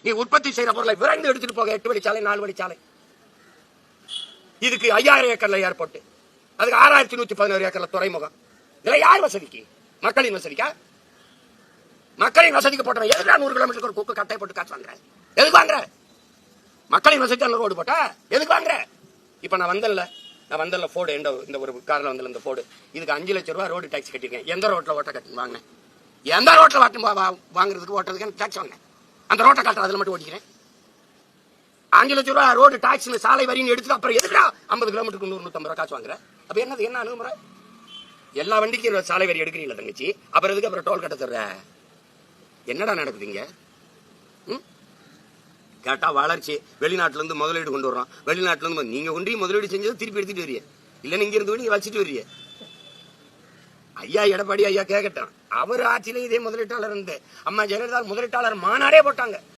நீ உற்பத்தி செய்யற பொருளை விரைந்து எடுத்துட்டு போக 8 வழிச்சாலை 4 வழிச்சாலை. இதுக்கு 5000 ஏக்கர்ல ஏர்போர்ட், அதுக்கு 6111 ஏக்கர்ல துறைமுகம். இதுல யார் வசதிக்கு? மக்களின் வசதிக்கா? மக்களின் வசதிக்கு போட்டவன் எதுக்கு 100 கிலோமீட்டருக்கு ஒரு குக்கு கட்டை போட்டு காசு வாங்குற? எதுக்கு வாங்குற? மக்களின் வசதிக்கு ரோடு போட்டா எதுக்கு வாங்குற? இப்ப நான் வந்தல போர்டு இந்த ஒரு கார்ல வந்தல இந்த போர்டு, இதுக்கு 5 லட்சம் ரூபாய் ரோடு டாக்ஸ் கட்டிருக்கேன். எந்த ரோட்ல ஓட்ட கட்டி வாங்கினேன்? எந்த ரோட்ல வாங்குறதுக்கு ஓட்டுறதுக்கு டாக்ஸ் வாங்கினேன்? அந்த ரோட்டை காட்டுற அதுல மட்டும் ஓட்டிக்கிறேன். 5 லட்சம் ரூபாய் ரோடு டாக்ஸ் சாலை வரின்னு எடுத்துட்டு அப்புறம் எதுக்கா 50 கிலோமீட்டருக்கு 100-150 ரூபாய் காசு வாங்குற? அப்ப என்ன அணுகுமுறை? எல்லா வண்டிக்கும் சாலை வரி எடுக்கிறீங்களா தங்கச்சி? அப்புறம் எதுக்கு அப்புறம் டோல் கட்ட தர்ற? என்னடா நடக்குதுங்க? கேட்டா வளர்ச்சி, வெளிநாட்டுல இருந்து முதலீடு கொண்டு வர்றோம். வெளிநாட்டுல இருந்து நீங்க ஒன்றிய முதலீடு செஞ்சது திருப்பி எடுத்துட்டு வரீங்க, இல்ல நீங்க இருந்து நீங்க வச்சுட்டு வரீங்க. ஐயா எடப்பாடி ஐயா கேட்கட்டும், அவர் ஆட்சியில இதே முதலீட்டாளர் இருந்து அம்மா ஜெயலலிதா முதலீட்டாளர் மாநாடே போட்டாங்க.